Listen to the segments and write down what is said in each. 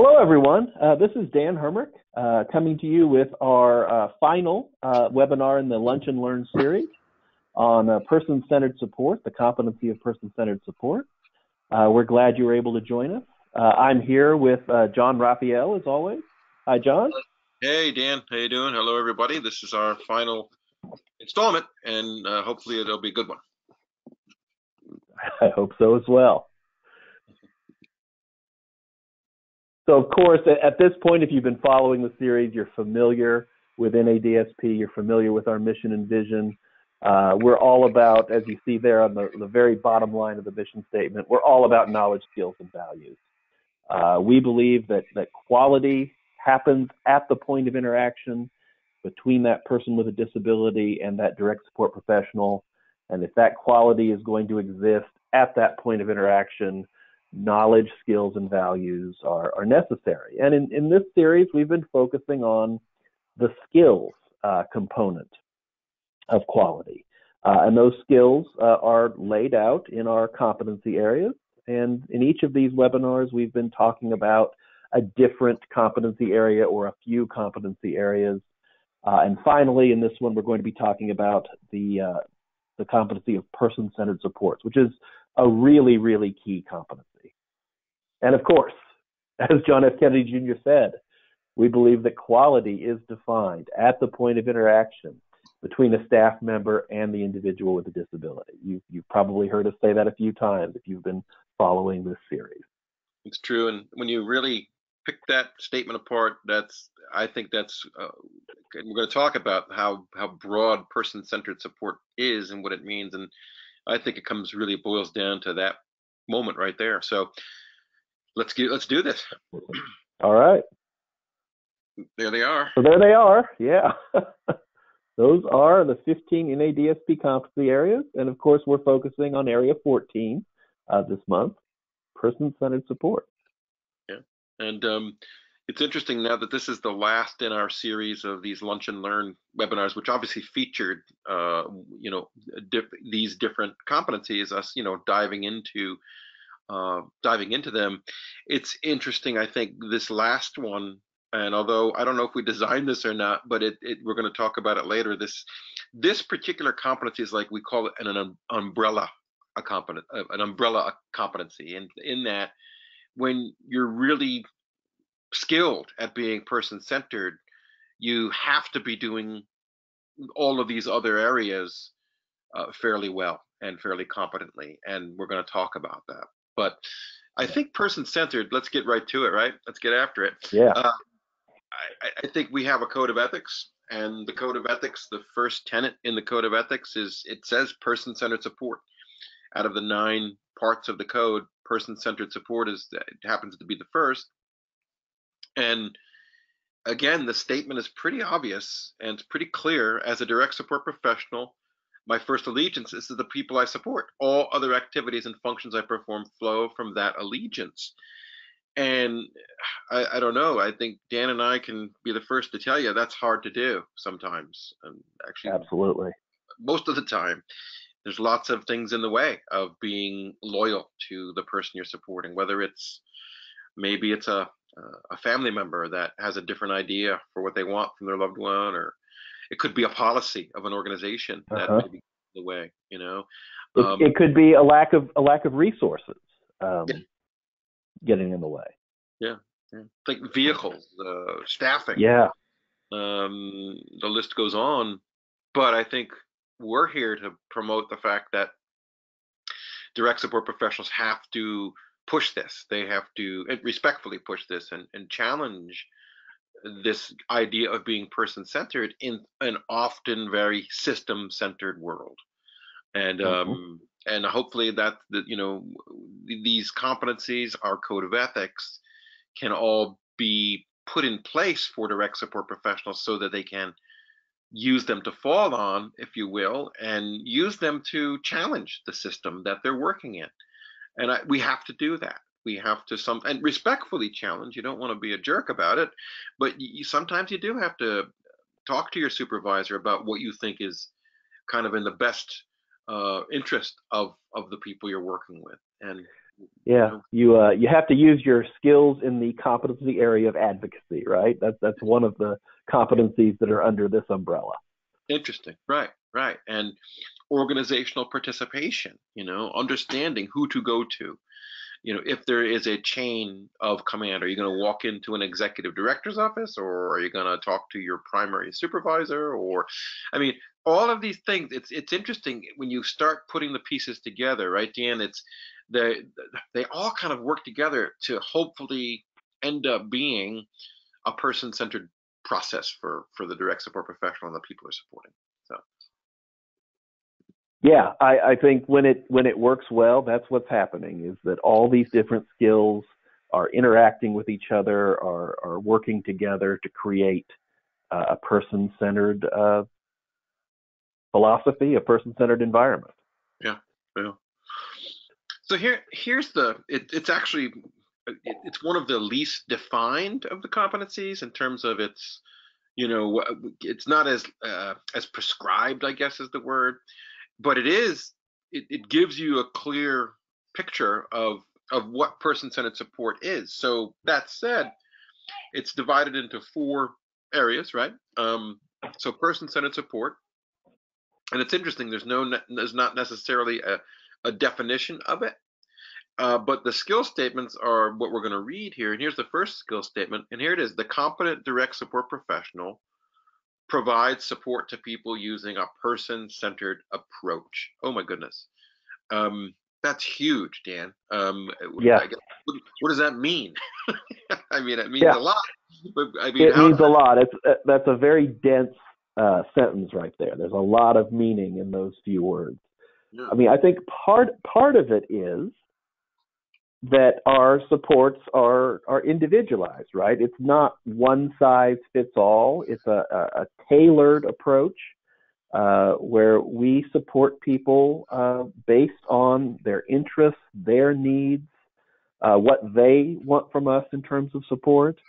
Hello, everyone. This is Dan Hermerich coming to you with our final webinar in the Lunch and Learn series on person-centered support, the competency of person-centered support. We're glad you were able to join us. I'm here with John Raphael, as always. Hi, John. Hey, Dan. How you doing? Hello, everybody. This is our final installment, and hopefully it'll be a good one. I hope so as well. So, of course, at this point, if you've been following the series, you're familiar with NADSP, you're familiar with our mission and vision. We're all about, as you see there on the very bottom line of the mission statement, we're all about knowledge, skills, and values. We believe that quality happens at the point of interaction between that person with a disability and that direct support professional. And if that quality is going to exist at that point of interaction, knowledge, skills, and values are necessary. And in this series, we've been focusing on the skills component of quality. And those skills are laid out in our competency areas. And in each of these webinars, we've been talking about a different competency area or a few competency areas. And finally, in this one, we're going to be talking about the competency of person-centered supports, which is a really, really key competency. And of course, as John F. Kennedy Jr. said, we believe that quality is defined at the point of interaction between a staff member and the individual with a disability. You've probably heard us say that a few times if you've been following this series. It's true, and when you really pick that statement apart, I think that's we're going to talk about how broad person-centered support is and what it means, and I think it really boils down to that moment right there. So let's do this. All right. There they are. So there they are. Yeah. Those are the 15 NADSP competency areas, and of course we're focusing on area 14 this month, person-centered support. Yeah, and it's interesting now that this is the last in our series of these Lunch and Learn webinars, which obviously featured, these different competencies. Us, diving into them. It's interesting. I think this last one, and although I don't know if we designed this or not, but we're going to talk about it later. This particular competency is, like, we call it an umbrella competency, and in that, when you're really skilled at being person-centered, you have to be doing all of these other areas fairly well and fairly competently, and we're going to talk about that. But I think person-centered, let's get right to it, right? Let's get after it. Yeah. I think we have a code of ethics, and the code of ethics, the first tenet in the code of ethics it says person-centered support. Out of the 9 parts of the code, person-centered support happens to be the first. And again, the statement is pretty obvious and it's pretty clear. As a direct support professional, my first allegiance is to the people I support. All other activities and functions I perform flow from that allegiance. And I don't know, I think Dan and I can be the first to tell you that's hard to do sometimes. And actually, absolutely, most of the time, there's lots of things in the way of being loyal to the person you're supporting, whether maybe it's a family member that has a different idea for what they want from their loved one, or it could be a policy of an organization that may be in the way. It could be a lack of resources getting in the way. Yeah. Like vehicles, staffing. Yeah. The list goes on, but I think we're here to promote the fact that direct support professionals have to push this. They have to respectfully push this and challenge this idea of being person-centered in an often very system-centered world. And and hopefully that these competencies, our code of ethics, can all be put in place for direct support professionals so that they can use them to fall on, if you will, and use them to challenge the system that they're working in. And we have to do that. We have to and respectfully challenge. You don't want to be a jerk about it, but sometimes you do have to talk to your supervisor about what you think is kind of in the best interest of the people you're working with. And Yeah, you have to use your skills in the competency area of advocacy, right? That's one of the competencies that are under this umbrella. interesting, right, right. And organizational participation, understanding who to go to. If there is a chain of command, are you going to walk into an executive director's office, or are you going to talk to your primary supervisor? Or, I mean, all of these things. It's interesting when you start putting the pieces together, right, Dan? They all kind of work together to hopefully end up being a person-centered process for the direct support professional and the people they're supporting. So. Yeah, I think when it works well, that's what's happening, is that all these different skills are interacting with each other, are working together to create a person-centered philosophy, a person-centered environment. Yeah, yeah. So it's actually it's one of the least defined of the competencies in terms of it's not as prescribed, I guess is the word, but it gives you a clear picture of what person-centered support is. So that said, it's divided into 4 areas, right? So person-centered support, and it's interesting. There's not necessarily a definition of it, but the skill statements are what we're going to read here. And here's the first skill statement, and here it is: the competent direct support professional provides support to people using a person-centered approach. Oh my goodness. That's huge, Dan. Yeah. I guess, what does that mean? I mean, it means Yeah. a lot. But, I mean, it means a lot. That's a very dense sentence right there. There's a lot of meaning in those few words. Yeah. I mean, I think part of it is that our supports are individualized, right? It's not one size fits all. It's a tailored approach where we support people based on their interests, their needs, what they want from us in terms of support.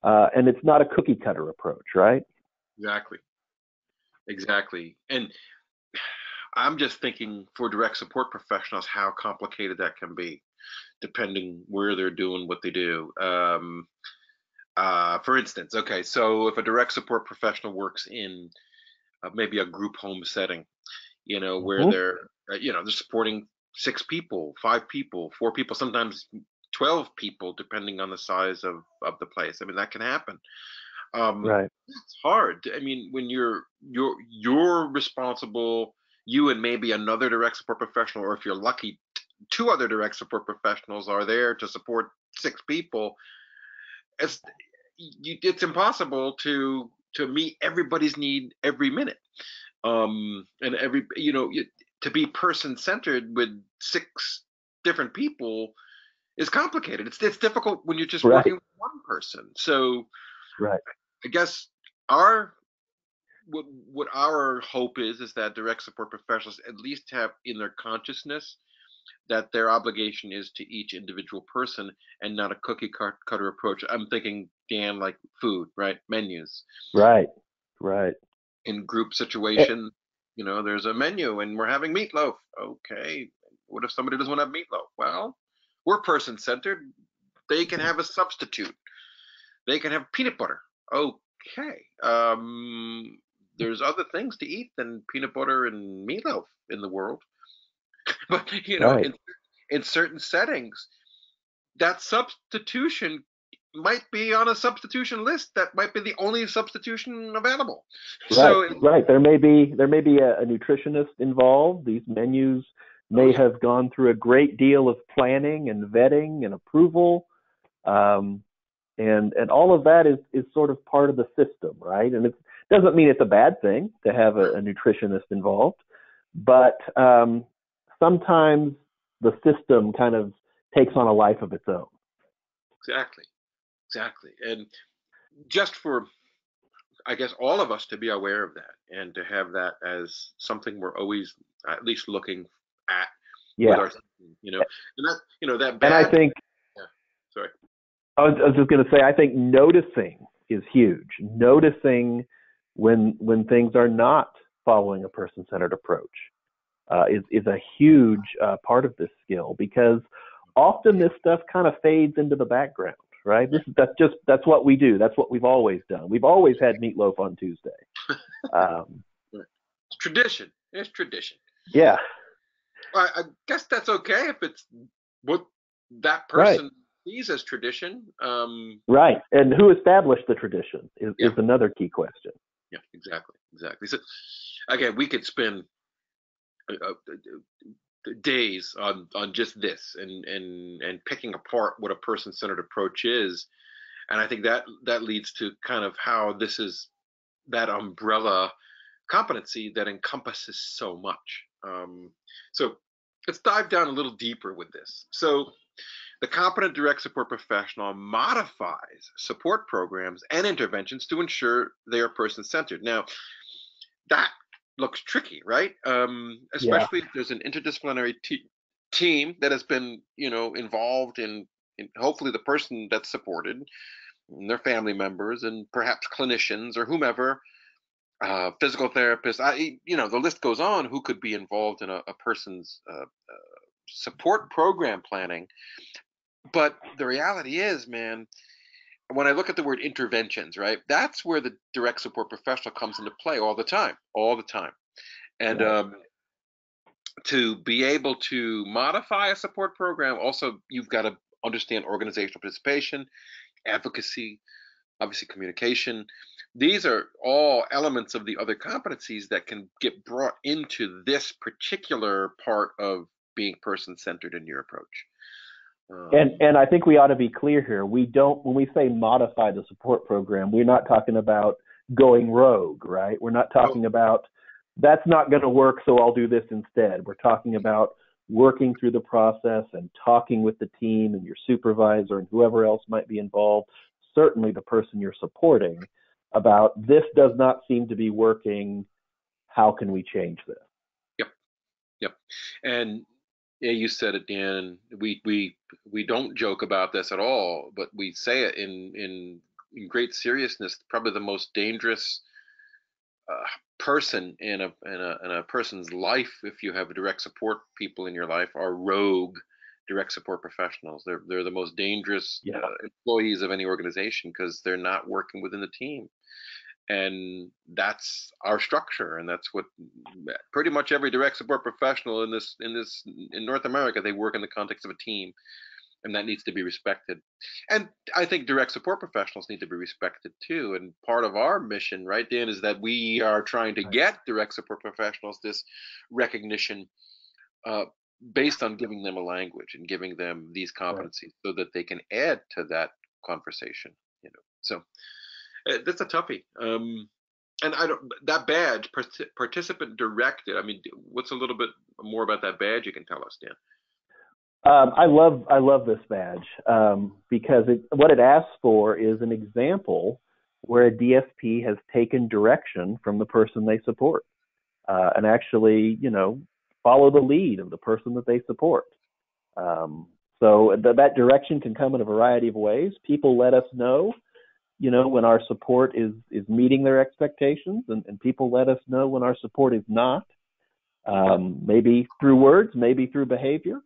And it's not a cookie cutter approach, right? Exactly. And I'm just thinking for direct support professionals, how complicated that can be, depending where they're doing what they do. For instance, okay, so if a direct support professional works in maybe a group home setting, where they're supporting 6 people, 5 people, 4 people, sometimes 12 people, depending on the size of the place. I mean, that can happen. Right. It's hard. I mean, when you're responsible, you and maybe another direct support professional, or if you're lucky, 2 other direct support professionals are there to support 6 people. It's impossible to meet everybody's need every minute. And to be person-centered with 6 different people is complicated. It's difficult when you're just working with one person. So right. I guess what our hope is that direct support professionals at least have in their consciousness that their obligation is to each individual person and not a cookie cutter approach. I'm thinking, Dan, like food, right? Menus. Right. In group situation, there's a menu and we're having meatloaf. Okay. What if somebody doesn't want to have meatloaf? Well, we're person-centered. They can have a substitute. They can have peanut butter. Okay. There's other things to eat than peanut butter and meatloaf in the world. But, in certain settings, that substitution might be on a substitution list that might be the only substitution available. Right. There may be a nutritionist involved. These menus may have gone through a great deal of planning and vetting and approval. And all of that is sort of part of the system, right? And it doesn't mean it's a bad thing to have a nutritionist involved, but sometimes the system kind of takes on a life of its own. Exactly. And just for, I guess, all of us to be aware of that and to have that as something we're always at least looking at with our, and that bad. And I think, sorry. I was just going to say, I think noticing is huge. Noticing when things are not following a person-centered approach. is a huge part of this skill, because often this stuff kind of fades into the background, right? That's what we do. That's what we've always done. We've always had meatloaf on Tuesday. It's tradition. It's tradition. Yeah. I guess that's okay if it's what that person sees as tradition. Right. And who established the tradition is another key question. Yeah, exactly. So, again, we could spend days on just this and picking apart what a person-centered approach is. And I think that leads to kind of how this is that umbrella competency that encompasses so much. So let's dive down a little deeper with this. So the competent direct support professional modifies support programs and interventions to ensure they are person-centered. Now, that looks tricky, right? Especially if there's an interdisciplinary team that has been, involved in hopefully the person that's supported, and their family members, and perhaps clinicians or whomever, physical therapists. The list goes on. Who could be involved in a person's support program planning? But the reality is, man, when I look at the word interventions, right, that's where the direct support professional comes into play all the time. And to be able to modify a support program, also you've got to understand organizational participation, advocacy, obviously communication. These are all elements of the other competencies that can get brought into this particular part of being person-centered in your approach. And I think we ought to be clear here. When we say modify the support program, we're not talking about going rogue, right? We're not talking about that's not going to work, so I'll do this instead. We're talking about working through the process and talking with the team and your supervisor and whoever else might be involved, certainly the person you're supporting, about this does not seem to be working. How can we change this? Yep. And yeah, you said it, Dan. We don't joke about this at all, but we say it in great seriousness. Probably the most dangerous person in a person's life, if you have direct support people in your life, are rogue direct support professionals. They're the most dangerous employees of any organization, because they're not working within the team. And that's our structure, and that's what pretty much every direct support professional in North America, they work in the context of a team, and that needs to be respected. And I think direct support professionals need to be respected too. And part of our mission, right, Dan, is that we are trying to get direct support professionals this recognition based on giving them a language and giving them these competencies so that they can add to that conversation. So. That's a toughie. And that badge, participant directed. I mean, what's a little bit more about that badge you can tell us, Dan? I love this badge because what it asks for is an example where a DSP has taken direction from the person they support and actually, follow the lead of the person that they support. So that direction can come in a variety of ways. People let us know, when our support is meeting their expectations, and people let us know when our support is not, maybe through words, maybe through behavior.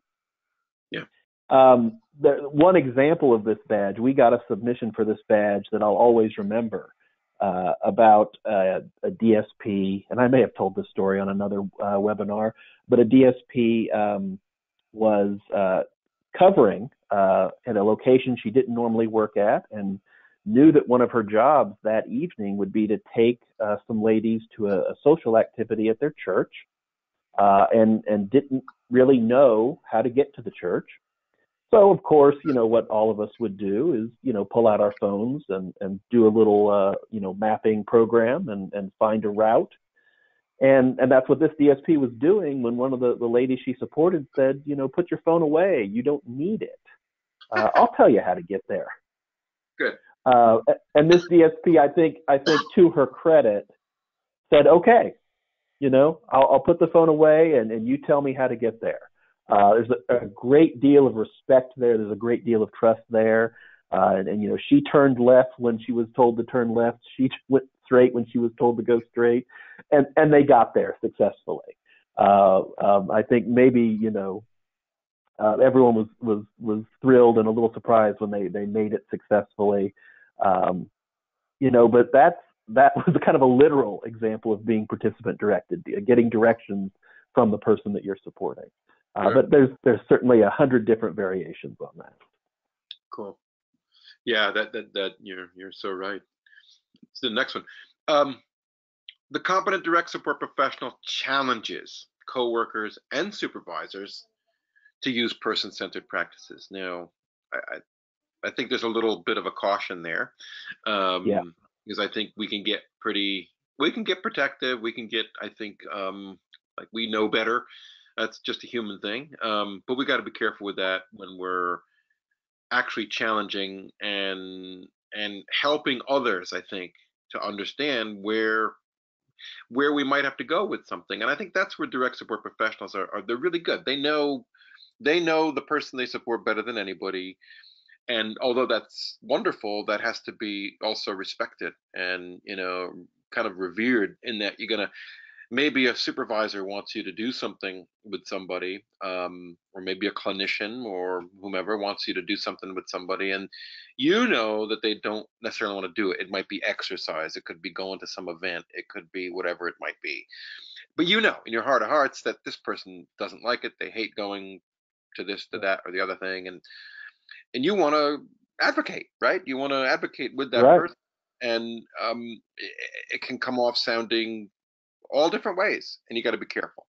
Yeah. One example of this badge, we got a submission for this badge that I'll always remember about a DSP, and I may have told this story on another webinar, but a DSP was covering at a location she didn't normally work at, and knew that one of her jobs that evening would be to take some ladies to a social activity at their church, and didn't really know how to get to the church. So, of course, what all of us would do is, pull out our phones and do a little, mapping program and find a route. And that's what this DSP was doing when one of the ladies she supported said, put your phone away. You don't need it. I'll tell you how to get there. Good. And this DSP, I think to her credit, said, okay, I'll put the phone away and you tell me how to get there. There's a great deal of respect there. There's a great deal of trust there. And she turned left when she was told to turn left. She went straight when she was told to go straight. And they got there successfully. I think maybe, everyone was thrilled and a little surprised when they made it successfully. But that was kind of a literal example of being participant directed, getting directions from the person that you're supporting. Sure. But there's certainly 100 different variations on that. Cool. Yeah, that you're so right. It's the next one. Um, the competent direct support professional challenges coworkers and supervisors to use person-centered practices. Now, I think there's a little bit of a caution there, Yeah. because I think we can get protective. We can get, I think, like we know better. That's just a human thing. But we got to be careful with that when we're actually challenging and helping others. I think to understand where we might have to go with something. And I think that's where direct support professionals are they're really good. They know the person they support better than anybody. And although that's wonderful, that has to be also respected and, kind of revered in that you're gonna maybe a supervisor wants you to do something with somebody, or maybe a clinician or whomever wants you to do something with somebody, and that they don't necessarily want to do it. It might be exercise, it could be going to some event, it could be whatever it might be. But in your heart of hearts that this person doesn't like it, they hate going to this, to that, or the other thing, and you want to advocate, right? You want to advocate with that Right. person, and it can come off sounding all different ways, and you got to be careful.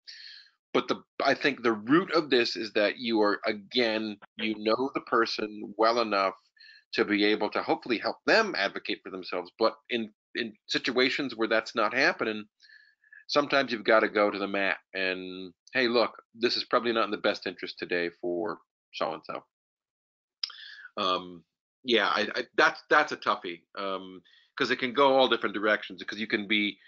But I think the root of this is that you are, again, the person well enough to be able to hopefully help them advocate for themselves. But in situations where that's not happening, sometimes you've got to go to the mat and, hey, look, this is probably not in the best interest today for so and so. Yeah, that's a toughie, because it can go all different directions, because you can be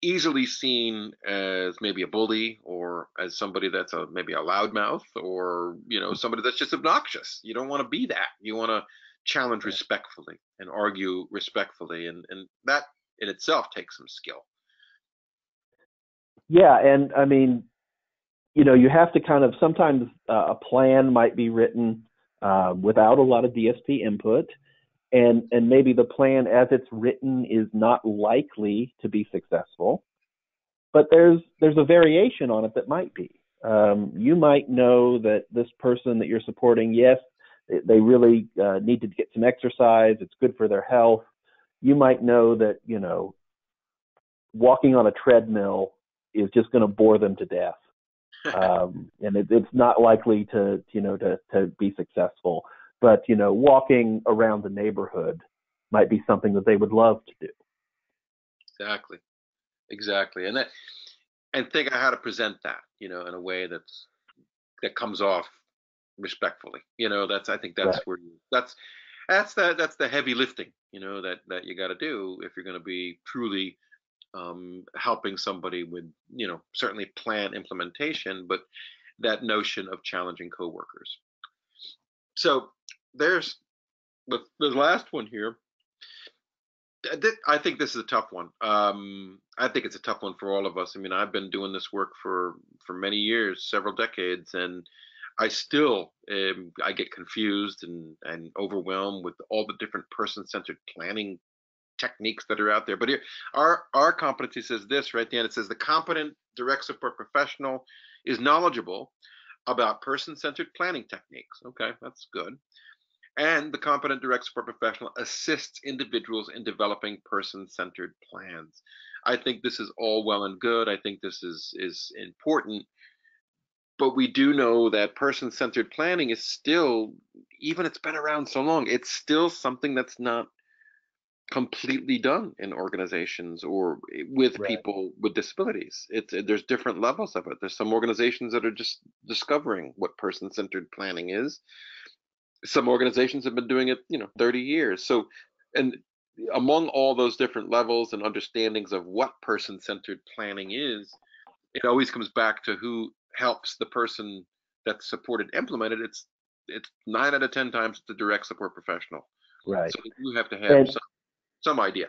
easily seen as maybe a bully, or as somebody that's maybe a loudmouth, or somebody that's just obnoxious. You don't want to be that. You want to challenge respectfully and argue respectfully, and that in itself takes some skill. Yeah, and I mean, you have to kind of sometimes a plan might be written without a lot of DSP input, and maybe the plan as it's written is not likely to be successful, but there's a variation on it that might be. You might know that this person that you're supporting, yes, they really need to get some exercise. It's good for their health. You might know that walking on a treadmill is just going to bore them to death. And it's not likely to be successful. But walking around the neighborhood might be something that they would love to do. Exactly, and think of how to present that, in a way that comes off respectfully. I think that's Right. where that's the heavy lifting, that you got to do if you're going to be truly helping somebody with, certainly plan implementation, but that notion of challenging coworkers. So there's the last one here. I think this is a tough one. I think it's a tough one for all of us. I mean, I've been doing this work for many years, several decades, and I still I get confused and overwhelmed with all the different person-centered planning techniques that are out there. But here, our competency says this right at the end. It says the competent direct support professional is knowledgeable about person-centered planning techniques. Okay, that's good. And the competent direct support professional assists individuals in developing person-centered plans. I think this is all well and good. I think this is important. But we do know that person-centered planning is still, even it's been around so long, it's still something that's not completely done in organizations or with Right. people with disabilities. There's different levels of it. There's some organizations that are just discovering what person-centered planning is. Some organizations have been doing it 30 years. So, and among all those different levels and understandings of what person-centered planning is, it always comes back to who helps the person that's supported implement it. It's 9 out of 10 times the direct support professional. Right. So you have to have And some idea.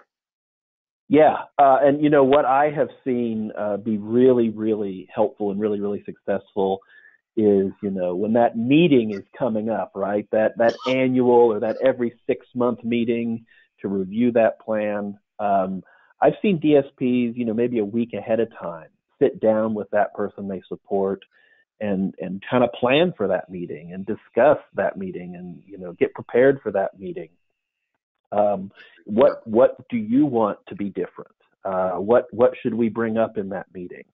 Yeah, and you know what I have seen be really, really helpful and really, really successful is, you know, when that meeting is coming up, right? That annual or that every 6 month meeting to review that plan. I've seen DSPs, you know, maybe a week ahead of time, sit down with that person they support and kind of plan for that meeting and discuss that meeting and, you know, get prepared for that meeting. Um, Yeah, what do you want to be different? What should we bring up in that meeting?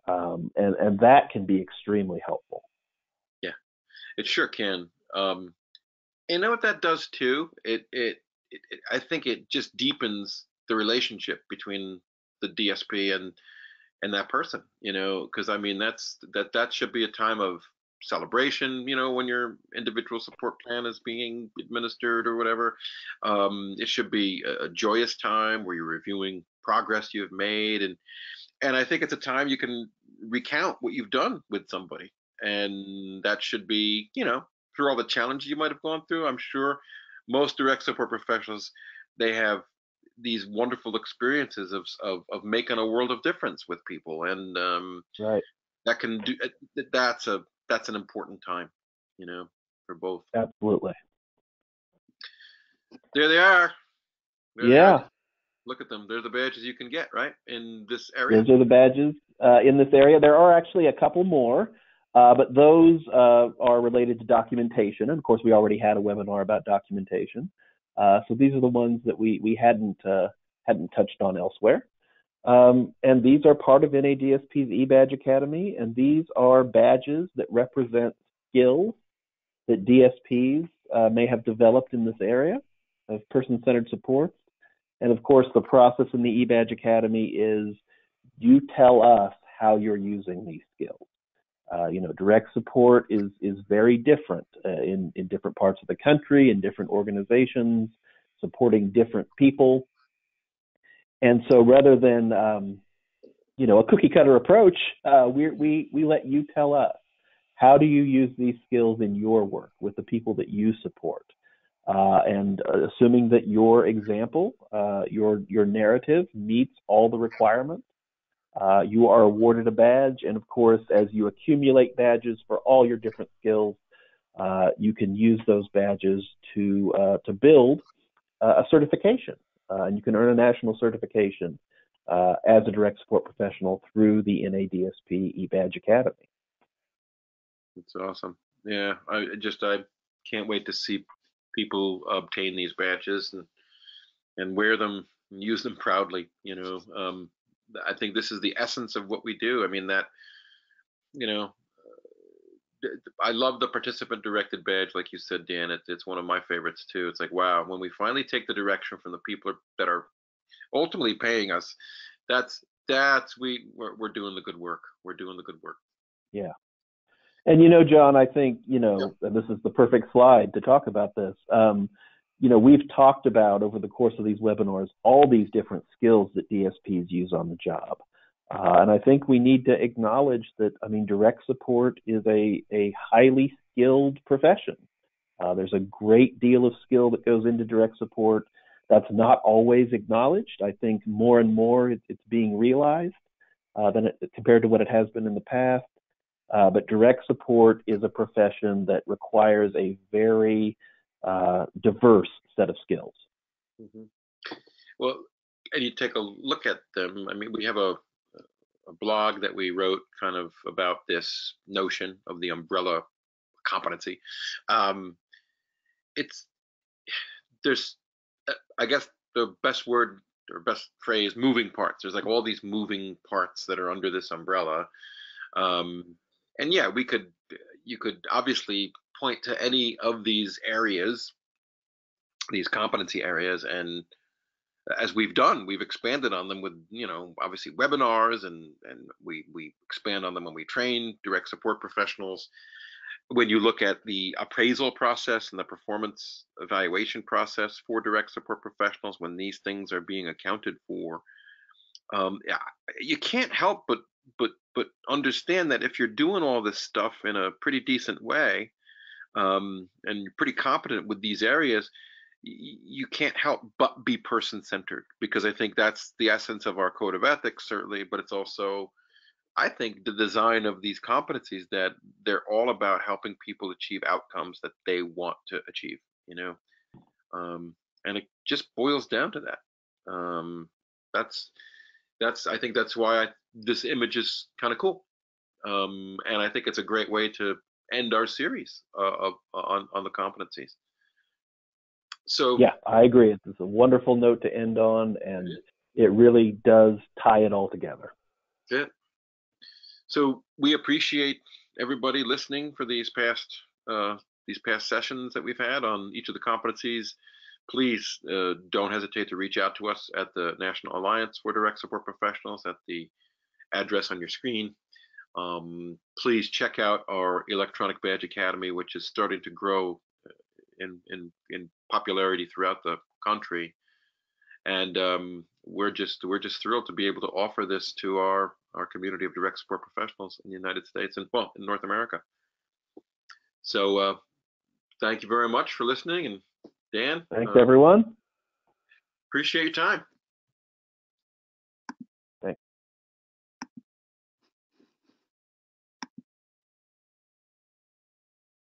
And that can be extremely helpful. yeah, it sure can. You know what that does too? I think it just deepens the relationship between the DSP and that person, you know, because I mean that should be a time of celebration, you know, when your individual support plan is being administered or whatever. It should be a joyous time where you're reviewing progress you've made, and I think it's a time you can recount what you've done with somebody, and that should be, you know, through all the challenges you might have gone through. I'm sure most direct support professionals, they have these wonderful experiences of making a world of difference with people, and Right. that can do that's an important time, you know, for both. Absolutely. There they are. There they are. Yeah. Look at them. They're the badges you can get right in this area. Those are the badges in this area. There are actually a couple more, but those are related to documentation. And of course, we already had a webinar about documentation. So these are the ones that we hadn't touched on elsewhere. And these are part of NADSP's eBadge Academy, and these are badges that represent skills that DSPs may have developed in this area of person-centered supports. And of course, the process in the eBadge Academy is you tell us how you're using these skills. You know, direct support is very different in different parts of the country, in different organizations, supporting different people. And so, rather than you know, a cookie cutter approach, we let you tell us how do you use these skills in your work with the people that you support. And assuming that your example, your narrative meets all the requirements, you are awarded a badge. And of course, as you accumulate badges for all your different skills, you can use those badges to build a certification. And you can earn a national certification as a direct support professional through the NADSP eBadge Academy. It's awesome. Yeah, I can't wait to see people obtain these badges and wear them and use them proudly. You know, I think this is the essence of what we do. I mean that, you know, I love the participant directed badge, like you said, Dan. It's one of my favorites too. It's like, wow, when we finally take the direction from the people that are ultimately paying us, we're doing the good work. We're doing the good work. Yeah. And you know, John, I think, you Yeah. know, and this is the perfect slide to talk about this. You know, we've talked about over the course of these webinars all these different skills that DSPs use on the job. And I think we need to acknowledge that, I mean, direct support is a highly skilled profession. There's a great deal of skill that goes into direct support. That's not always acknowledged. I think more and more it's being realized compared to what it has been in the past. But direct support is a profession that requires a very diverse set of skills. hmm Well, and you take a look at them. I mean, we have a blog that we wrote kind of about this notion of the umbrella competency. Um, it's there's, I guess the best word or best phrase, moving parts. There's like all these moving parts that are under this umbrella. Um, and yeah, you could obviously point to any of these areas, these competency areas, and as we've done, we've expanded on them with, you know, obviously webinars, and we expand on them when we train direct support professionals. When you look at the appraisal process and the performance evaluation process for direct support professionals, when these things are being accounted for, yeah, you can't help but understand that if you're doing all this stuff in a pretty decent way, and you're pretty competent with these areas, you can't help but be person-centered, because I think that's the essence of our code of ethics, certainly, but it's also, I think, the design of these competencies, that they're all about helping people achieve outcomes that they want to achieve, and it just boils down to that. That's I think that's why this image is kind of cool, and I think it's a great way to end our series on the competencies. So yeah, I agree. It's a wonderful note to end on, and it really does tie it all together. yeah. So we appreciate everybody listening for these past sessions that we've had on each of the competencies. Please don't hesitate to reach out to us at the National Alliance for Direct Support Professionals at the address on your screen. Please check out our Electronic Badge Academy, which is starting to grow in popularity throughout the country, and we're just thrilled to be able to offer this to our community of direct support professionals in the United States and, well, in North America. So thank you very much for listening, and Dan, thanks everyone. Appreciate your time.